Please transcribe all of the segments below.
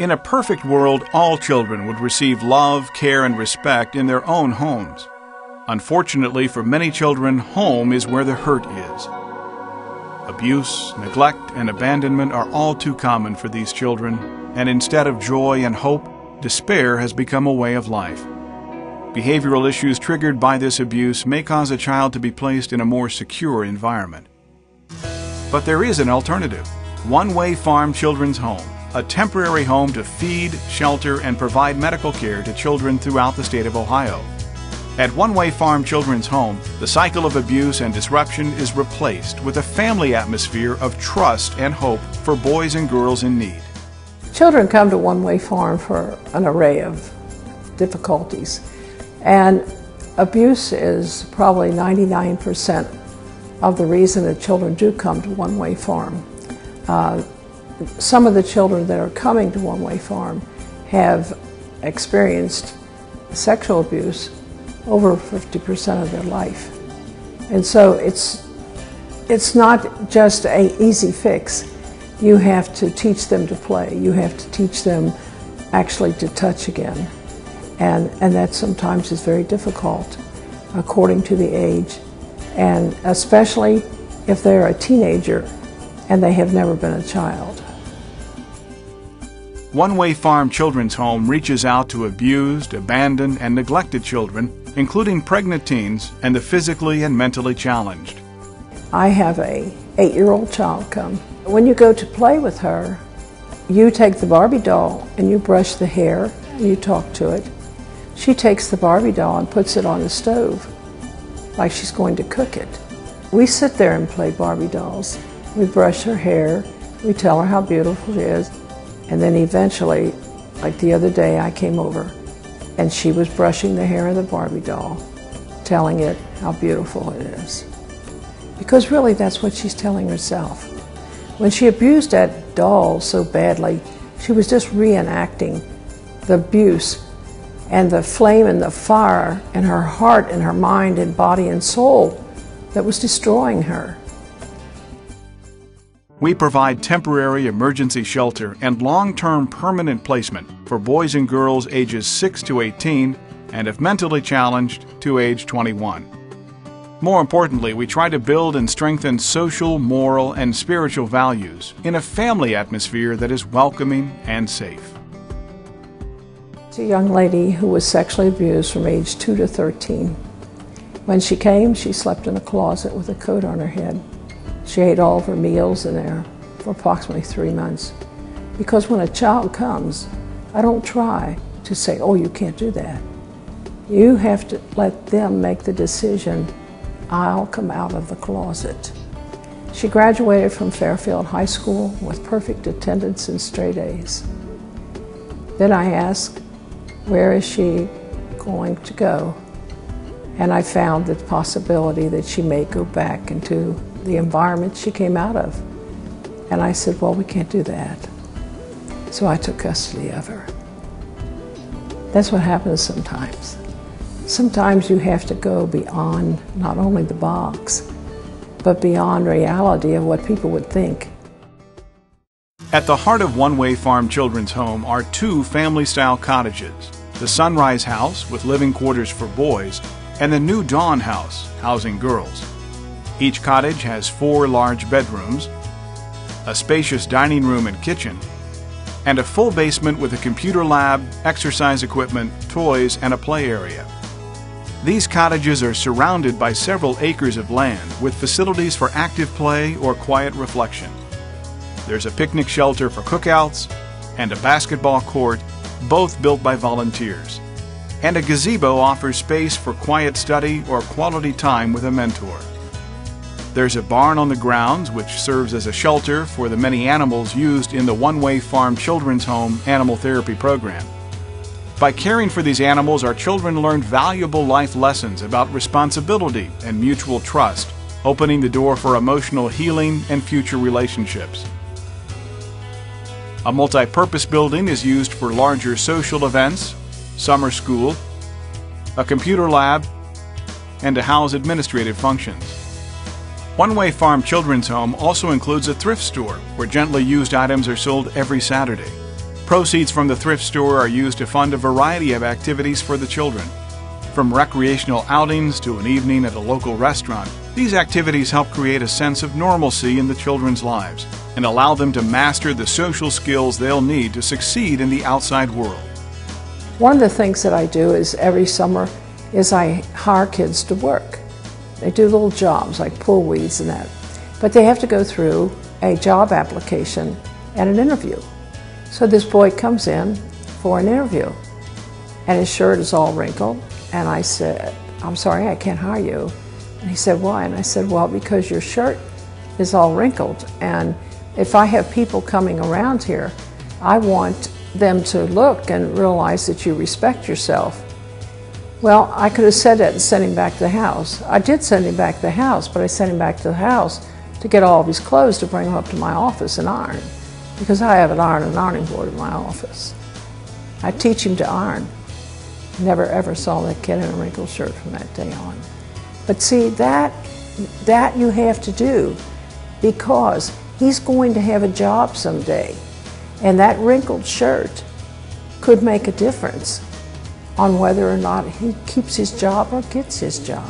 In a perfect world, all children would receive love, care, and respect in their own homes. Unfortunately, for many children, home is where the hurt is. Abuse, neglect, and abandonment are all too common for these children, and instead of joy and hope, despair has become a way of life. Behavioral issues triggered by this abuse may cause a child to be placed in a more secure environment. But there is an alternative: One Way Farm Children's Home, a temporary home to feed, shelter, and provide medical care to children throughout the state of Ohio. At One Way Farm Children's Home, the cycle of abuse and disruption is replaced with a family atmosphere of trust and hope for boys and girls in need. Children come to One Way Farm for an array of difficulties, and abuse is probably 99% of the reason that children do come to One Way Farm. Some of the children that are coming to One Way Farm have experienced sexual abuse over 50% of their life. And so it's not just an easy fix. You have to teach them to play. You have to teach them actually to touch again. And that sometimes is very difficult according to the age, and especially if they're a teenager and they have never been a child. One Way Farm Children's Home reaches out to abused, abandoned, and neglected children, including pregnant teens and the physically and mentally challenged. I have a 8-year-old child come. When you go to play with her, you take the Barbie doll and you brush the hair and you talk to it. She takes the Barbie doll and puts it on the stove like she's going to cook it. We sit there and play Barbie dolls. We brush her hair, we tell her how beautiful she is, and then eventually, like the other day, I came over and she was brushing the hair of the Barbie doll, telling it how beautiful it is. Because really that's what she's telling herself. When she abused that doll so badly, she was just reenacting the abuse and the flame and the fire in her heart and her mind and body and soul that was destroying her. We provide temporary emergency shelter and long-term permanent placement for boys and girls ages 6 to 18 and, if mentally challenged, to age 21. More importantly, we try to build and strengthen social, moral, and spiritual values in a family atmosphere that is welcoming and safe. It's a young lady who was sexually abused from age 2 to 13. When she came, she slept in a closet with a coat on her head. She ate all of her meals in there for approximately 3 months. Because when a child comes, I don't try to say, oh, you can't do that. You have to let them make the decision, I'll come out of the closet. She graduated from Fairfield High School with perfect attendance and straight A's. Then I asked, where is she going to go? And I found the possibility that she may go back into the environment she came out of. And I said, well, we can't do that. So I took custody of her. That's what happens sometimes. Sometimes you have to go beyond not only the box, but beyond reality of what people would think. At the heart of One Way Farm Children's Home are 2 family-style cottages: the Sunrise House with living quarters for boys and the New Dawn House housing girls. Each cottage has 4 large bedrooms, a spacious dining room and kitchen, and a full basement with a computer lab, exercise equipment, toys, and a play area. These cottages are surrounded by several acres of land with facilities for active play or quiet reflection. There's a picnic shelter for cookouts and a basketball court, both built by volunteers. And a gazebo offers space for quiet study or quality time with a mentor. There's a barn on the grounds which serves as a shelter for the many animals used in the One Way Farm Children's Home Animal Therapy Program. By caring for these animals, our children learn valuable life lessons about responsibility and mutual trust, opening the door for emotional healing and future relationships. A multi-purpose building is used for larger social events, summer school, a computer lab, and to house administrative functions. One Way Farm Children's Home also includes a thrift store where gently used items are sold every Saturday. Proceeds from the thrift store are used to fund a variety of activities for the children. From recreational outings to an evening at a local restaurant, these activities help create a sense of normalcy in the children's lives and allow them to master the social skills they'll need to succeed in the outside world. One of the things that I do is every summer is I hire kids to work. They do little jobs like pull weeds and that, but they have to go through a job application and an interview. So this boy comes in for an interview and his shirt is all wrinkled, and I said, "I'm sorry, I can't hire you." And he said, "Why?" And I said, "Well, because your shirt is all wrinkled, and if I have people coming around here, I want them to look and realize that you respect yourself." Well, I could have said that and sent him back to the house. I did send him back to the house, but I sent him back to the house to get all of his clothes to bring them up to my office and iron, because I have an iron and ironing board in my office. I teach him to iron. Never ever saw that kid in a wrinkled shirt from that day on. But see, that you have to do, because he's going to have a job someday, and that wrinkled shirt could make a difference on whether or not he keeps his job or gets his job.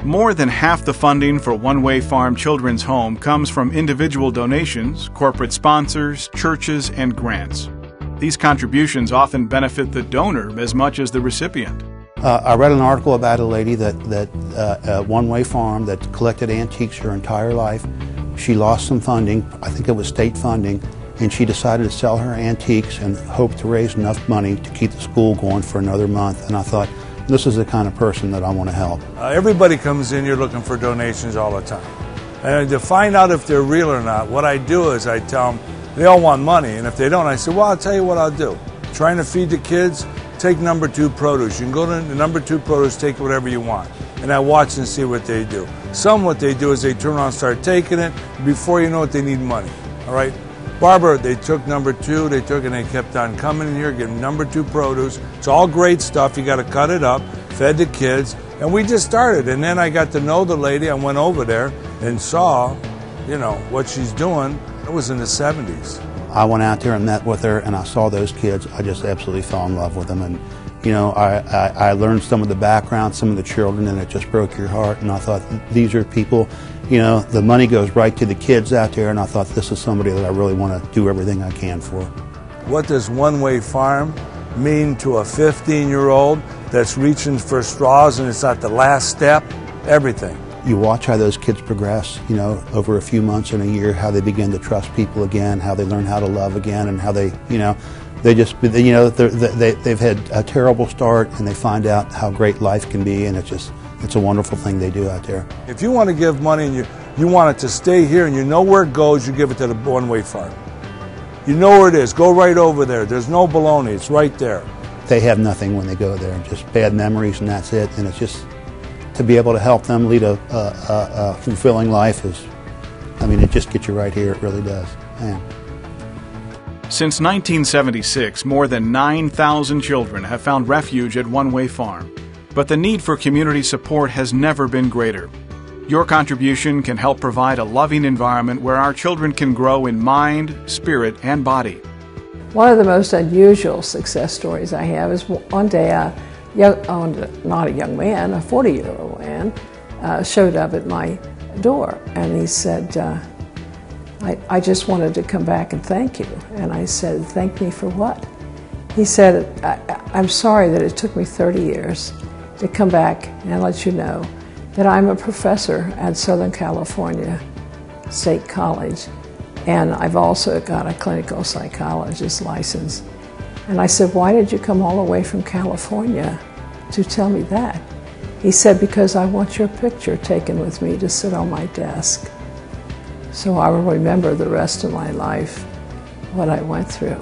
More than half the funding for One Way Farm Children's Home comes from individual donations, corporate sponsors, churches, and grants. These contributions often benefit the donor as much as the recipient. I read an article about a lady that One Way Farm that collected antiques her entire life. She lost some funding, I think it was state funding, and she decided to sell her antiques and hoped to raise enough money to keep the school going for another month. And I thought, this is the kind of person that I want to help. Everybody comes in here looking for donations all the time. And to find out if they're real or not, what I do is I tell them, they all want money, and if they don't, I say, well, I'll tell you what I'll do. Trying to feed the kids, take number 2 produce. You can go to the number 2 produce, take whatever you want. And I watch and see what they do. Some what they do is they turn around and start taking it. Before you know it, they need money. All right? Barbara, they took number 2, they took it and they kept on coming in here, getting number 2 produce. It's all great stuff. You got to cut it up, fed the kids. And we just started. And then I got to know the lady. I went over there and saw, you know, what she's doing. It was in the 70s. I went out there and met with her, and I saw those kids. I just absolutely fell in love with them. And, you know, I learned some of the background, some of the children, and it just broke your heart. And I thought, these are people, you know, the money goes right to the kids out there, and I thought, this is somebody that I really want to do everything I can for. What does One Way Farm mean to a 15-year-old that's reaching for straws and it's at the last step? Everything. You watch how those kids progress, you know, over a few months and a year, how they begin to trust people again, how they learn how to love again, and how they, you know, they just, you know, they've had a terrible start and they find out how great life can be, and it's a wonderful thing they do out there. If you want to give money and you want it to stay here and you know where it goes, you give it to the One Way Farm. You know where it is. Go right over there. There's no baloney. It's right there. They have nothing when they go there, just bad memories, and that's it. And it's just, to be able to help them lead a fulfilling life is, I mean, it just gets you right here. It really does. Man. Since 1976, more than 9,000 children have found refuge at One Way Farm. But the need for community support has never been greater. Your contribution can help provide a loving environment where our children can grow in mind, spirit, and body. One of the most unusual success stories I have is one day not a young man, a 40-year-old man, showed up at my door, and he said, I just wanted to come back and thank you. And I said, thank me for what? He said, I'm sorry that it took me 30 years to come back and let you know that I'm a professor at Southern California State College, and I've also got a clinical psychologist license. And I said, why did you come all the way from California to tell me that? He said, because I want your picture taken with me to sit on my desk, so I will remember the rest of my life what I went through.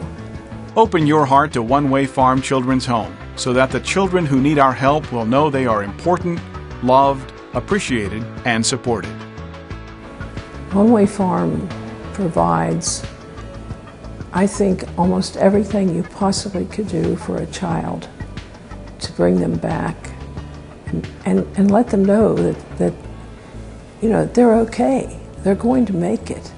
Open your heart to One Way Farm Children's Home so that the children who need our help will know they are important, loved, appreciated, and supported. One Way Farm provides, I think, almost everything you possibly could do for a child to bring them back and let them know that you know, they're okay. They're going to make it.